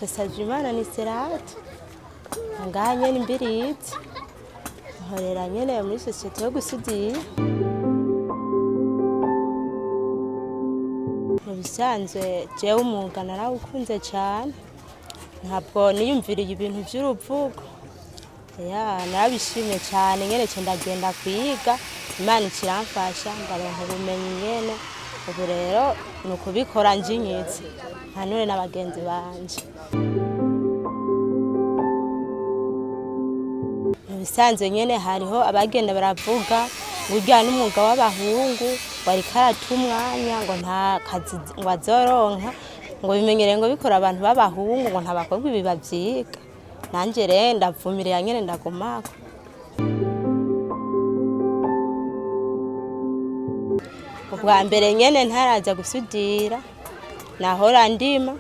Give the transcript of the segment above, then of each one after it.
Nsabimana Anicelate ngaha nyene imbirizi nkorera nyene muri société yo gusudira. Mu bisanzwe jewe umwuga narawukunze cane, ntabwo niyumviriye ibintu vy'uruvugo. Narabishimye cane nyene ndagenda kwiga, Imana ikiramfasha ndaronka ubumenyi nyene, ubu rero nukubikora njinyitse nkanure n'abagenzi banje. Mu bisanzwe nyene hariho abagenda baravuga burya n'umwuga w'abahungu wariko arata umwanya ngo nta kazi ngo azoronka, ngo bimenyere ngo bikora abantu b'abahungu ngo nta bakobwa ibi bavyiga. Nanje rero ndavumirira nyene ndagumako. Ubwa mbere nyene ntaraza gusudira nahora ndima,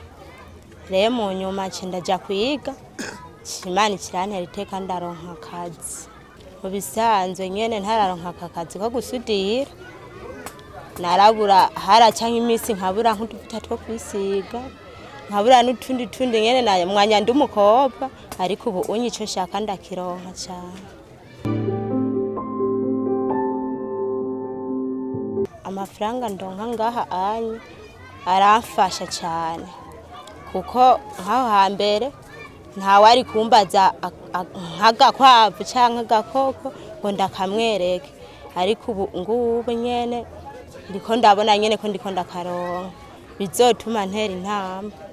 rero mu nyuma ndaja kwiga, Imana ikirantera iteka ndaronka akazi. Mu bisanzwe nyene ntararonka akazi ko gusudira, narabura haraca nk'imisi nkabura nk'utuvuta two kwisiga, nkabura n'utundi nyene nayo mwanya ndi umukobwa, ariko ubu unye ico shaka ndakironka cane. Amafaranga ndonka ngaha anye aramfasha cane, kuko nkaho hambere ntawari kumbaza nk'agakwavu canke agakoko ngo ndakamwereke, ariko ubu ngubu nyene ndiko ndabona nyene ko ndiko ndakaronka, bizotuma ntera intambwe.